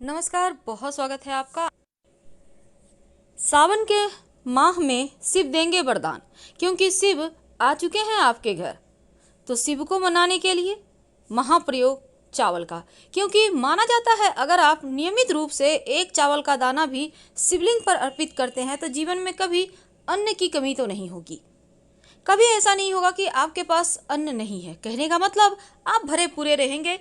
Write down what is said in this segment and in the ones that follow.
नमस्कार, बहुत स्वागत है आपका। सावन के माह में शिव देंगे वरदान, क्योंकि शिव आ चुके हैं आपके घर। तो शिव को मनाने के लिए महाप्रयोग चावल का, क्योंकि माना जाता है अगर आप नियमित रूप से एक चावल का दाना भी शिवलिंग पर अर्पित करते हैं तो जीवन में कभी अन्न की कमी तो नहीं होगी। कभी ऐसा नहीं होगा कि आपके पास अन्न नहीं है। कहने का मतलब आप भरे पूरे रहेंगे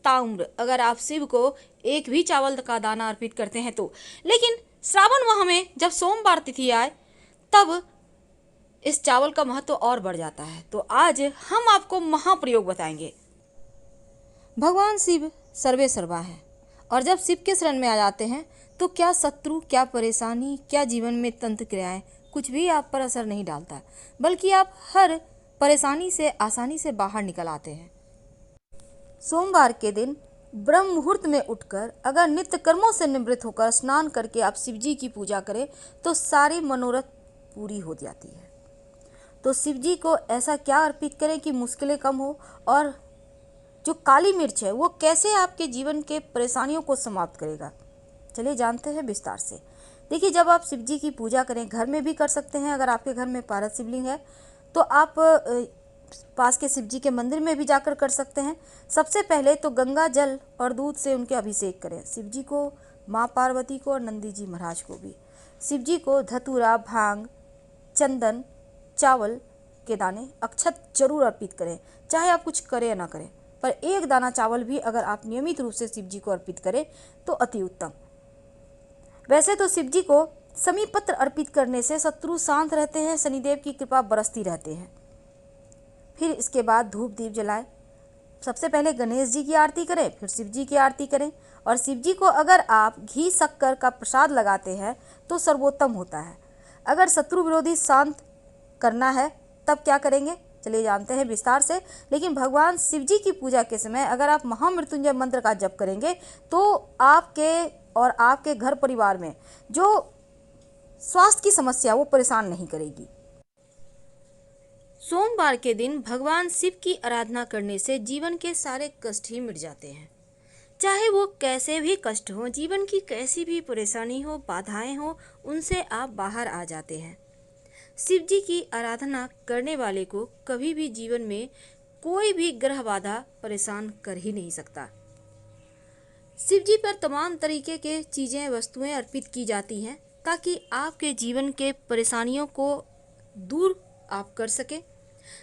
ताउम्र, अगर आप शिव को एक भी चावल का दाना अर्पित करते हैं तो। लेकिन श्रावण माह में जब सोमवार तिथि आए तब इस चावल का महत्व और बढ़ जाता है। तो आज हम आपको महाप्रयोग बताएंगे। भगवान शिव सर्वे सर्वा है, और जब शिव के शरण में आ जाते हैं तो क्या शत्रु, क्या परेशानी, क्या जीवन में तंत्र क्रियाएं, कुछ भी आप पर असर नहीं डालता, बल्कि आप हर परेशानी से आसानी से बाहर निकल आते हैं। सोमवार के दिन ब्रह्म मुहूर्त में उठकर अगर नित्य कर्मों से निवृत्त होकर स्नान करके आप शिव जी की पूजा करें तो सारी मनोरथ पूरी हो जाती है। तो शिव जी को ऐसा क्या अर्पित करें कि मुश्किलें कम हो, और जो काली मिर्च है वो कैसे आपके जीवन के परेशानियों को समाप्त करेगा, चलिए जानते हैं विस्तार से। देखिए, जब आप शिव जी की पूजा करें, घर में भी कर सकते हैं। अगर आपके घर में पारस शिवलिंग है तो आप पास के शिव जी के मंदिर में भी जाकर कर सकते हैं। सबसे पहले तो गंगा जल और दूध से उनके अभिषेक करें। शिव जी को, माँ पार्वती को और नंदी जी महाराज को भी। शिव जी को धतूरा, भांग, चंदन, चावल के दाने, अक्षत जरूर अर्पित करें, चाहे आप कुछ करें या ना करें, पर एक दाना चावल भी अगर आप नियमित रूप से शिव जी को अर्पित करें तो अति उत्तम। वैसे तो शिव जी को समी पत्र अर्पित करने से शत्रु शांत रहते हैं, शनिदेव की कृपा बरसती रहते हैं। फिर इसके बाद धूप दीप जलाएं। सबसे पहले गणेश जी की आरती करें, फिर शिव जी की आरती करें। और शिव जी को अगर आप घी शक्कर का प्रसाद लगाते हैं तो सर्वोत्तम होता है। अगर शत्रु विरोधी शांत करना है तब क्या करेंगे, चलिए जानते हैं विस्तार से। लेकिन भगवान शिव जी की पूजा के समय अगर आप महामृत्युंजय मंत्र का जप करेंगे तो आपके और आपके घर परिवार में जो स्वास्थ्य की समस्या वो परेशान नहीं करेगी। सोमवार के दिन भगवान शिव की आराधना करने से जीवन के सारे कष्ट ही मिट जाते हैं। चाहे वो कैसे भी कष्ट हो, जीवन की कैसी भी परेशानी हो, बाधाएं हो, उनसे आप बाहर आ जाते हैं। शिव जी की आराधना करने वाले को कभी भी जीवन में कोई भी ग्रह बाधा परेशान कर ही नहीं सकता। शिव जी पर तमाम तरीके के चीजें, वस्तुएं अर्पित की जाती हैं ताकि आपके जीवन के परेशानियों को दूर आप कर सके।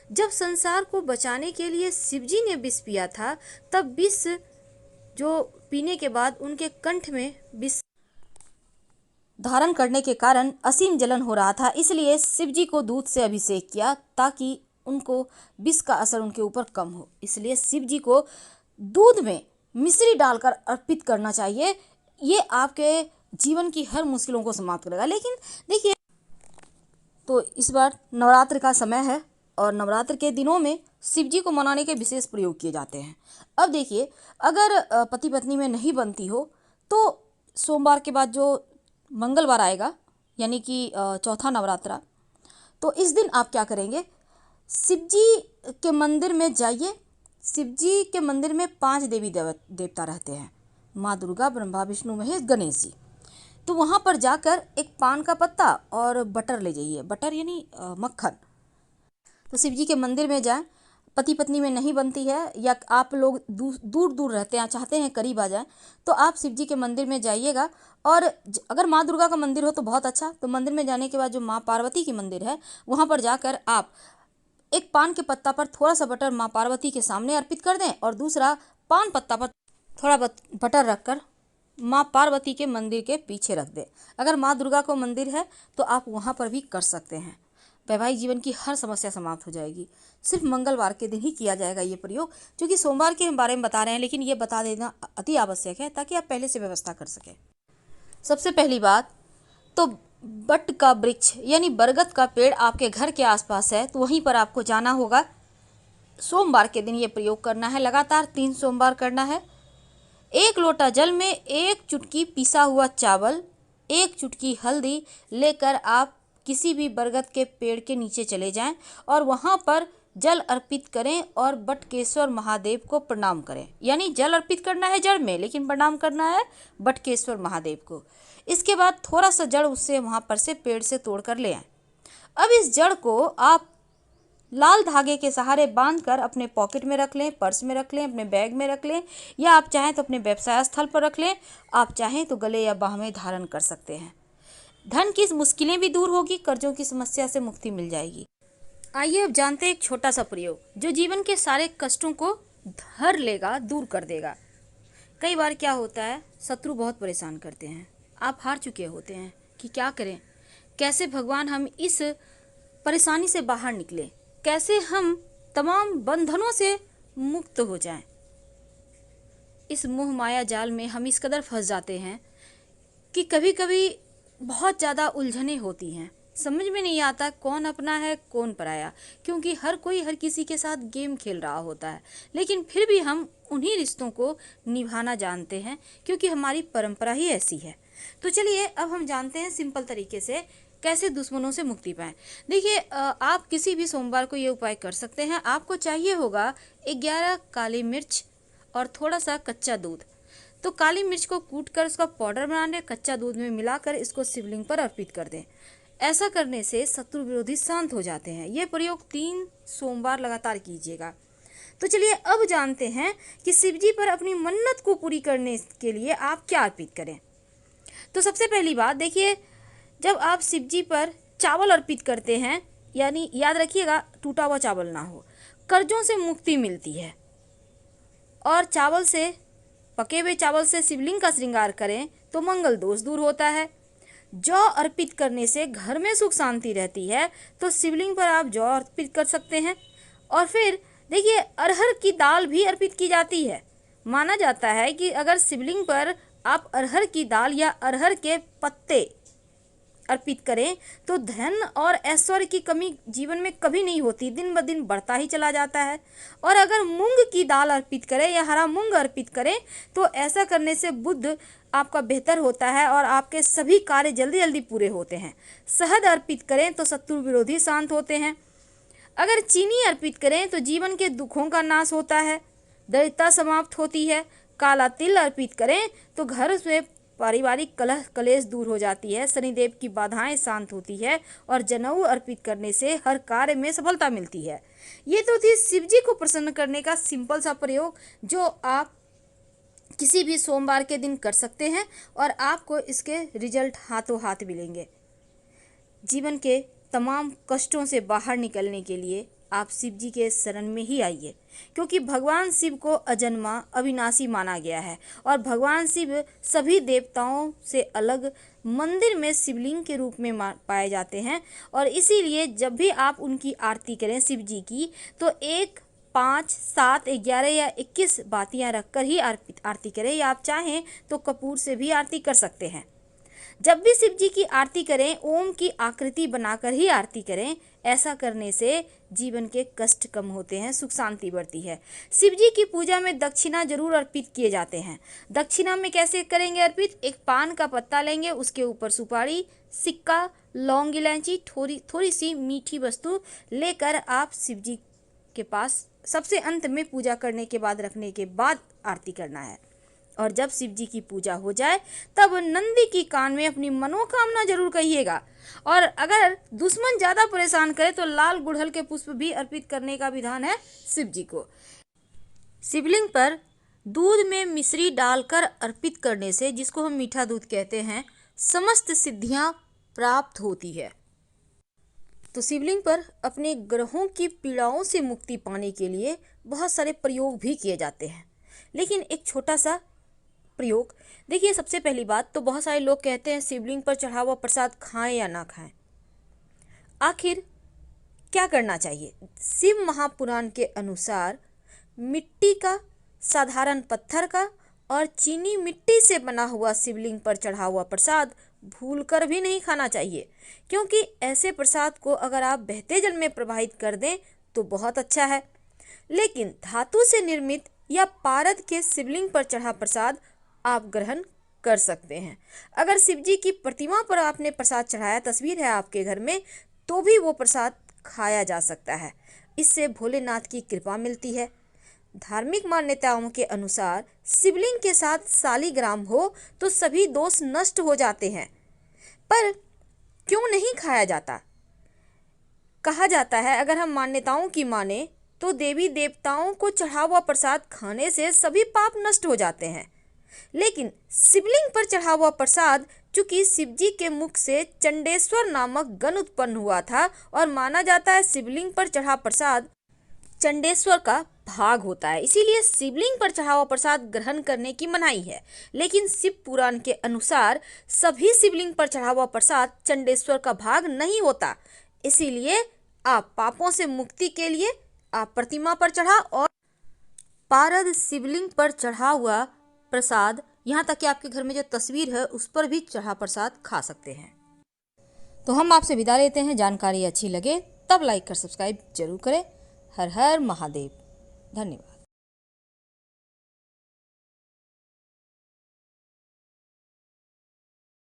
जब संसार को बचाने के लिए शिव जी ने विष पिया था, तब विष जो पीने के बाद उनके कंठ में विष धारण करने के कारण असीम जलन हो रहा था, इसलिए शिव जी को दूध से अभिषेक किया ताकि उनको विष का असर उनके ऊपर कम हो। इसलिए शिव जी को दूध में मिश्री डालकर अर्पित करना चाहिए। ये आपके जीवन की हर मुश्किलों को समाप्त करेगा। लेकिन देखिए, तो इस बार नवरात्र का समय है और नवरात्र के दिनों में शिव जी को मनाने के विशेष प्रयोग किए जाते हैं। अब देखिए, अगर पति पत्नी में नहीं बनती हो तो सोमवार के बाद जो मंगलवार आएगा, यानी कि चौथा नवरात्रा, तो इस दिन आप क्या करेंगे, शिव जी के मंदिर में जाइए। शिव जी के मंदिर में 5 देवी देवता रहते हैं, माँ दुर्गा, ब्रह्मा, विष्णु, महेश, गणेश जी। तो वहाँ पर जाकर एक पान का पत्ता और बटर ले जाइए, बटर यानी मक्खन। तो शिव जी के मंदिर में जाएं। पति पत्नी में नहीं बनती है या आप लोग दूर दूर रहते हैं, चाहते हैं करीब आ जाएं, तो आप शिव जी के मंदिर में जाइएगा। और अगर माँ दुर्गा का मंदिर हो तो बहुत अच्छा। तो मंदिर में जाने के बाद जो माँ पार्वती की मंदिर है वहाँ पर जाकर आप एक पान के पत्ता पर थोड़ा सा बटर माँ पार्वती के सामने अर्पित कर दें और दूसरा पान पत्ता पर थोड़ा बटर रखकर माँ पार्वती के मंदिर के पीछे रख दें। अगर माँ दुर्गा को मंदिर है तो आप वहाँ पर भी कर सकते हैं। वैवाहिक जीवन की हर समस्या समाप्त हो जाएगी। सिर्फ मंगलवार के दिन ही किया जाएगा ये प्रयोग, क्योंकि सोमवार के हम बारे में बता रहे हैं, लेकिन ये बता देना अति आवश्यक है ताकि आप पहले से व्यवस्था कर सकें। सबसे पहली बात तो बट का वृक्ष यानी बरगद का पेड़ आपके घर के आसपास है तो वहीं पर आपको जाना होगा। सोमवार के दिन ये प्रयोग करना है, लगातार 3 सोमवार करना है। 1 लोटा जल में 1 चुटकी पिसा हुआ चावल, 1 चुटकी हल्दी लेकर आप किसी भी बरगद के पेड़ के नीचे चले जाएं और वहाँ पर जल अर्पित करें और बटकेश्वर महादेव को प्रणाम करें। यानी जल अर्पित करना है जड़ में, लेकिन प्रणाम करना है बटकेश्वर महादेव को। इसके बाद थोड़ा सा जड़ उससे वहाँ पर से पेड़ से तोड़ कर ले आए। अब इस जड़ को आप लाल धागे के सहारे बांधकर अपने पॉकेट में रख लें, पर्स में रख लें, अपने बैग में रख लें, या आप चाहें तो अपने व्यवसाय स्थल पर रख लें, आप चाहें तो गले या बाह में धारण कर सकते हैं। धन की मुश्किलें भी दूर होगी, कर्जों की समस्या से मुक्ति मिल जाएगी। आइए अब जानते हैं एक छोटा सा प्रयोग जो जीवन के सारे कष्टों को धर लेगा, दूर कर देगा। कई बार क्या होता है, शत्रु बहुत परेशान करते हैं, आप हार चुके होते हैं कि क्या करें, कैसे भगवान हम इस परेशानी से बाहर निकलें, कैसे हम तमाम बंधनों से मुक्त हो जाएं। इस मोह माया जाल में हम इस कदर फंस जाते हैं कि कभी कभी बहुत ज़्यादा उलझनें होती हैं, समझ में नहीं आता कौन अपना है कौन पराया, क्योंकि हर कोई हर किसी के साथ गेम खेल रहा होता है। लेकिन फिर भी हम उन्हीं रिश्तों को निभाना जानते हैं, क्योंकि हमारी परंपरा ही ऐसी है। तो चलिए अब हम जानते हैं सिंपल तरीके से कैसे दुश्मनों से मुक्ति पाएं। देखिए, आप किसी भी सोमवार को ये उपाय कर सकते हैं। आपको चाहिए होगा 11 काली मिर्च और थोड़ा सा कच्चा दूध। तो काली मिर्च को कूट कर उसका पाउडर बना लें, कच्चा दूध में मिलाकर इसको शिवलिंग पर अर्पित कर दें। ऐसा करने से शत्रु विरोधी शांत हो जाते हैं। ये प्रयोग 3 सोमवार लगातार कीजिएगा। तो चलिए अब जानते हैं कि शिवजी पर अपनी मन्नत को पूरी करने के लिए आप क्या अर्पित करें। तो सबसे पहली बात देखिए, जब आप शिवजी पर चावल अर्पित करते हैं, यानी याद रखिएगा टूटा हुआ चावल ना हो, कर्जों से मुक्ति मिलती है। और चावल से, पके हुए चावल से शिवलिंग का श्रृंगार करें तो मंगल दोष दूर होता है। जौ अर्पित करने से घर में सुख शांति रहती है, तो शिवलिंग पर आप जौ अर्पित कर सकते हैं। और फिर देखिए, अरहर की दाल भी अर्पित की जाती है। माना जाता है कि अगर शिवलिंग पर आप अरहर की दाल या अरहर के पत्ते अर्पित करें तो धन और ऐश्वर्य की कमी जीवन में कभी नहीं होती, दिन ब दिन बढ़ता ही चला जाता है। और अगर मूंग की दाल अर्पित करें या हरा मूंग अर्पित करें तो ऐसा करने से बुद्ध आपका बेहतर होता है और आपके सभी कार्य जल्दी जल्दी पूरे होते हैं। शहद अर्पित करें तो शत्रु विरोधी शांत होते हैं। अगर चीनी अर्पित करें तो जीवन के दुखों का नाश होता है, दरिद्रता समाप्त होती है। काला तिल अर्पित करें तो घर में पारिवारिक कलह कलेश दूर हो जाती है, शनिदेव की बाधाएं शांत होती है और जनेऊ अर्पित करने से हर कार्य में सफलता मिलती है। ये तो थी शिवजी को प्रसन्न करने का सिंपल सा प्रयोग जो आप किसी भी सोमवार के दिन कर सकते हैं और आपको इसके रिजल्ट हाथों हाथ मिलेंगे। जीवन के तमाम कष्टों से बाहर निकलने के लिए आप शिव जी के शरण में ही आइए, क्योंकि भगवान शिव को अजन्मा अविनाशी माना गया है और भगवान शिव सभी देवताओं से अलग मंदिर में शिवलिंग के रूप में पाए जाते हैं। और इसीलिए जब भी आप उनकी आरती करें शिव जी की, तो 1, 5, 7, 11 या 21 बातियां रखकर ही आरती करें, या आप चाहें तो कपूर से भी आरती कर सकते हैं। जब भी शिव जी की आरती करें ओम की आकृति बनाकर ही आरती करें। ऐसा करने से जीवन के कष्ट कम होते हैं, सुख शांति बढ़ती है। शिव जी की पूजा में दक्षिणा जरूर अर्पित किए जाते हैं। दक्षिणा में कैसे करेंगे अर्पित? एक पान का पत्ता लेंगे, उसके ऊपर सुपारी, सिक्का, लौंग, इलायची, थोड़ी सी मीठी वस्तु लेकर आप शिव जी के पास सबसे अंत में पूजा करने के बाद रखने के बाद आरती करना है। और जब शिव जी की पूजा हो जाए तब नंदी की कान में अपनी मनोकामना जरूर कहिएगा। और अगर दुश्मन ज़्यादा परेशान करे तो लाल गुड़हल के पुष्प भी अर्पित करने का विधान है शिव जी को। शिवलिंग पर दूध में मिश्री डालकर अर्पित करने से, जिसको हम मीठा दूध कहते हैं, समस्त सिद्धियां प्राप्त होती है। तो शिवलिंग पर अपने ग्रहों की पीड़ाओं से मुक्ति पाने के लिए बहुत सारे प्रयोग भी किए जाते हैं, लेकिन एक छोटा सा प्रयोग देखिए। सबसे पहली बात तो बहुत सारे लोग कहते हैं शिवलिंग पर चढ़ा हुआ प्रसाद खाएं या ना खाएं। आखिर क्या करना चाहिए? शिव महापुराण के अनुसार मिट्टी का, साधारण पत्थर का और चीनी मिट्टी से बना हुआ शिवलिंग पर चढ़ा हुआ प्रसाद भूलकर भी नहीं खाना चाहिए, क्योंकि ऐसे प्रसाद को अगर आप बहते जल में प्रवाहित कर दें तो बहुत अच्छा है। लेकिन धातु से निर्मित या पारद के शिवलिंग पर चढ़ा प्रसाद आप ग्रहण कर सकते हैं। अगर शिव जी की प्रतिमा पर आपने प्रसाद चढ़ाया, तस्वीर है आपके घर में, तो भी वो प्रसाद खाया जा सकता है। इससे भोलेनाथ की कृपा मिलती है। धार्मिक मान्यताओं के अनुसार शिवलिंग के साथ सालीग्राम हो तो सभी दोष नष्ट हो जाते हैं। पर क्यों नहीं खाया जाता? कहा जाता है अगर हम मान्यताओं की माने तो देवी देवताओं को चढ़ा हुआ प्रसाद खाने से सभी पाप नष्ट हो जाते हैं। लेकिन शिवलिंग पर चढ़ा हुआ प्रसाद, चूंकि शिवजी के मुख से चंडेश्वर नामक गण उत्पन्न हुआ था और माना जाता है शिवलिंग पर चढ़ा प्रसाद चंडेश्वर का भाग होता है, इसीलिए शिवलिंग पर चढ़ा हुआ प्रसाद ग्रहण करने की मनाही है। लेकिन शिव पुराण के अनुसार सभी शिवलिंग पर चढ़ा हुआ प्रसाद चंडेश्वर का भाग नहीं होता। इसीलिए आप पापों से मुक्ति के लिए आप प्रतिमा पर चढ़ा और पारद शिवलिंग पर चढ़ा हुआ प्रसाद, यहाँ तक कि आपके घर में जो तस्वीर है उस पर भी चढ़ा प्रसाद खा सकते हैं। तो हम आपसे विदा लेते हैं। जानकारी अच्छी लगे तब लाइक कर सब्सक्राइब जरूर करें। हर हर महादेव। धन्यवाद।